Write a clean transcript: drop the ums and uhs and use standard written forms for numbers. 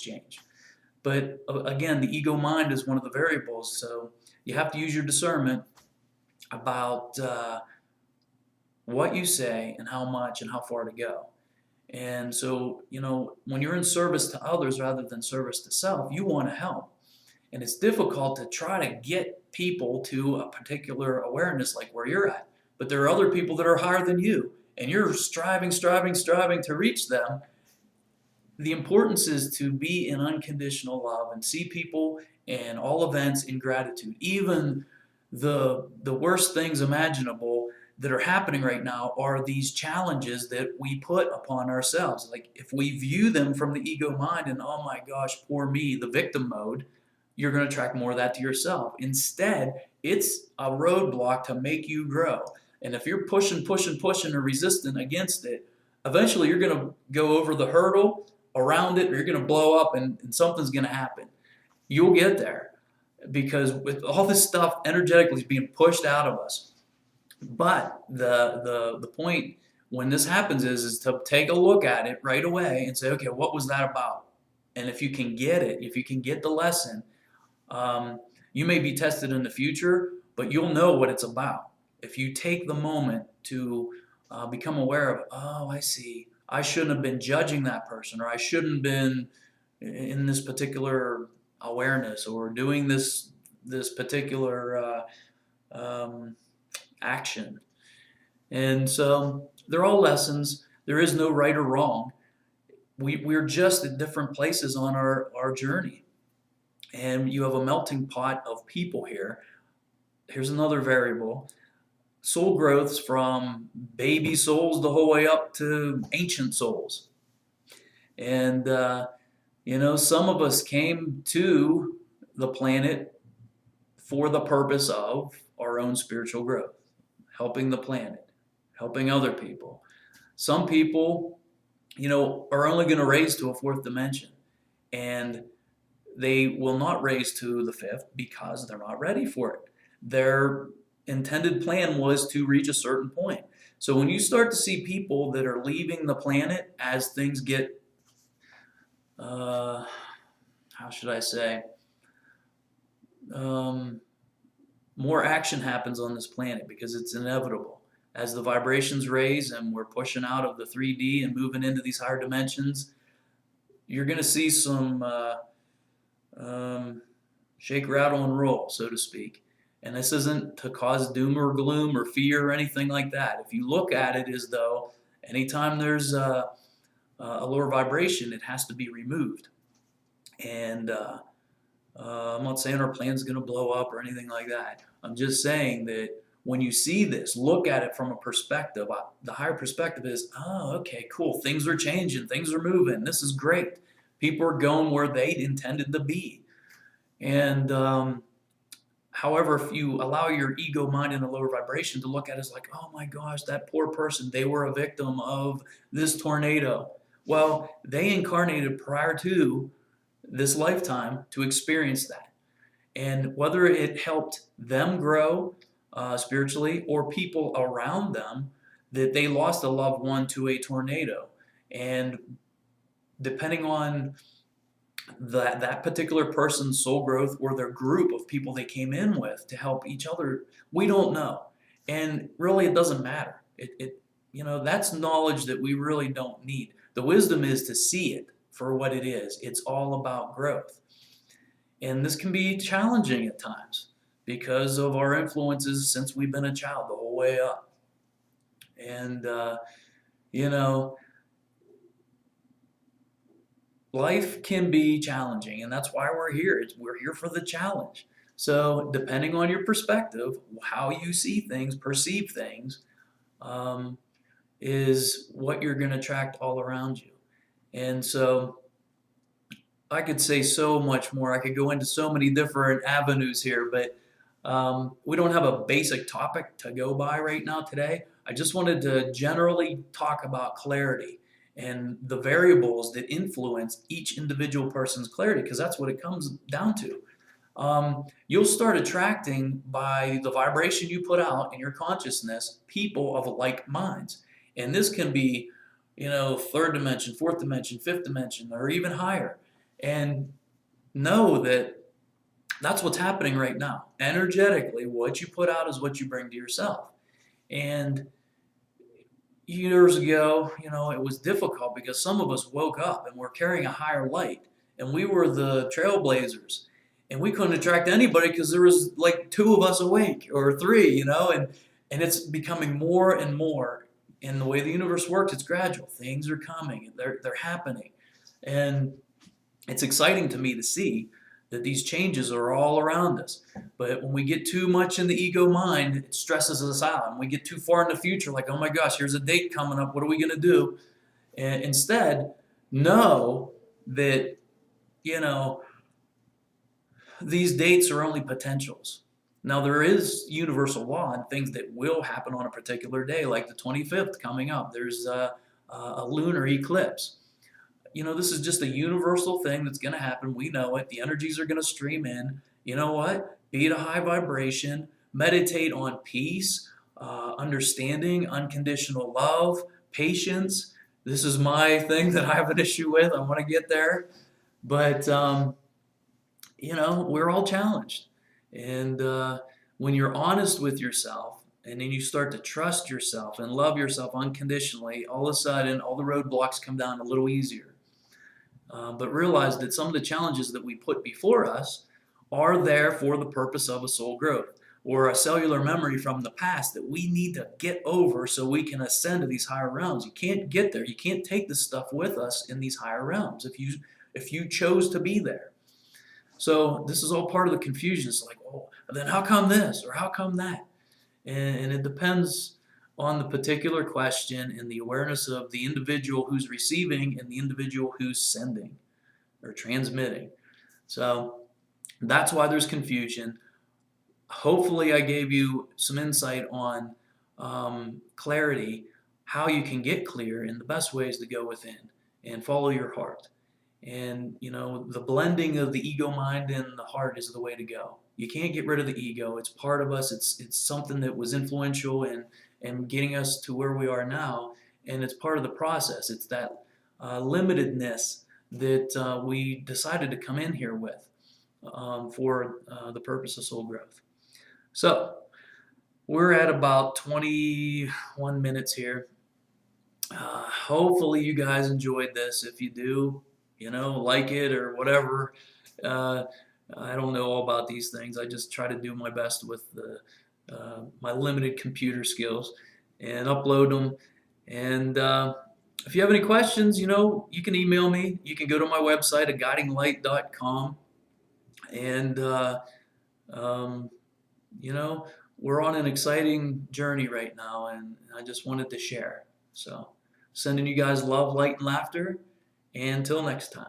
exchange. But again, the ego mind is one of the variables, so you have to use your discernment about what you say and how much and how far to go. And so, when you're in service to others rather than service to self, you want to help. And it's difficult to try to get people to a particular awareness like where you're at. But there are other people that are higher than you, and you're striving to reach them. The importance is to be in unconditional love and see people and all events in gratitude. Even the worst things imaginable that are happening right now are these challenges that we put upon ourselves. Like if we view them from the ego mind and, oh my gosh, poor me, the victim mode, you're going to attract more of that to yourself. Instead, it's a roadblock to make you grow. And if you're pushing and resistant against it, eventually you're going to go over the hurdle around it, or you're going to blow up and something's going to happen. You'll get there because with all this stuff energetically is being pushed out of us. But the point when this happens is to take a look at it right away and say, okay, what was that about? And if you can get it, if you can get the lesson, you may be tested in the future, but you'll know what it's about. If you take the moment to become aware of, oh, I see, I shouldn't have been judging that person, or I shouldn't have been in this particular awareness, or doing this particular action. And so they're all lessons. There is no right or wrong. We're just at different places on our journey. And you have a melting pot of people here. Here's another variable. Soul growths from baby souls the whole way up to ancient souls. And, some of us came to the planet for the purpose of our own spiritual growth, helping the planet, helping other people. Some people, are only going to raise to a fourth dimension, and they will not raise to the fifth because they're not ready for it. Their intended plan was to reach a certain point. So when you start to see people that are leaving the planet as things get, how should I say, more action happens on this planet because it's inevitable. As the vibrations raise and we're pushing out of the 3D and moving into these higher dimensions, you're going to see some shake, rattle, and roll, so to speak. And this isn't to cause doom or gloom or fear or anything like that. If you look at it as though anytime there's a lower vibration, it has to be removed. And I'm not saying our plan's going to blow up or anything like that. I'm just saying that when you see this, look at it from a perspective. The higher perspective is, oh, okay, cool. Things are changing. Things are moving. This is great. People are going where they intended to be. And however, if you allow your ego mind in a lower vibration to look at it as like, oh my gosh, that poor person, they were a victim of this tornado. Well, they incarnated prior to this lifetime to experience that. And whether it helped them grow spiritually or people around them, that they lost a loved one to a tornado. And depending on that particular person's soul growth or their group of people they came in with to help each other, we don't know. And really, it doesn't matter. That's knowledge that we really don't need. The wisdom is to see it for what it is. It's all about growth. And this can be challenging at times because of our influences since we've been a child the whole way up. And, life can be challenging, and that's why we're here. We're here for the challenge. So depending on your perspective, how you see things, perceive things, is what you're going to attract all around you. And so I could say so much more. I could go into so many different avenues here, but we don't have a basic topic to go by right now today. I just wanted to generally talk about clarity and the variables that influence each individual person's clarity, because that's what it comes down to. You'll start attracting, by the vibration you put out in your consciousness, people of like minds. And this can be, third dimension, fourth dimension, fifth dimension, or even higher. and know that that's what's happening right now. Energetically, what you put out is what you bring to yourself. And years ago, it was difficult because some of us woke up and were carrying a higher light, and we were the trailblazers, and we couldn't attract anybody because there was like two of us awake or three, and it's becoming more and more. And the way the universe works, it's gradual. Things are coming, they're happening, and it's exciting to me to see that these changes are all around us. But when we get too much in the ego mind, it stresses us out. And we get too far in the future, like, oh my gosh, here's a date coming up. What are we going to do? And instead, know that, these dates are only potentials. Now, there is universal law and things that will happen on a particular day, like the 25th coming up. There's a lunar eclipse. This is just a universal thing that's going to happen. We know it. The energies are going to stream in. You know what? Be at a high vibration. Meditate on peace, understanding, unconditional love, patience. This is my thing that I have an issue with. I want to get there. But, we're all challenged. And when you're honest with yourself, and then you start to trust yourself and love yourself unconditionally, all of a sudden, all the roadblocks come down a little easier. But realize that some of the challenges that we put before us are there for the purpose of a soul growth or a cellular memory from the past that we need to get over so we can ascend to these higher realms. You can't get there. You can't take this stuff with us in these higher realms if you chose to be there. So this is all part of the confusion. It's like, oh, then how come this or how come that? And it depends on the particular question and the awareness of the individual who's receiving and the individual who's sending or transmitting. So that's why there's confusion. Hopefully I gave you some insight on clarity, how you can get clear, and the best ways to go within and follow your heart. And, the blending of the ego mind and the heart is the way to go. You can't get rid of the ego. It's part of us. It's something that was influential in getting us to where we are now, and it's part of the process. It's that limitedness that we decided to come in here with for the purpose of soul growth. So we're at about 21 minutes here. Hopefully you guys enjoyed this. If you do, like it or whatever. I don't know all about these things. I just try to do my best with my limited computer skills and upload them. And if you have any questions, you can email me. You can go to my website at guidinglight.com. And, we're on an exciting journey right now, and I just wanted to share. So sending you guys love, light, and laughter. And until next time.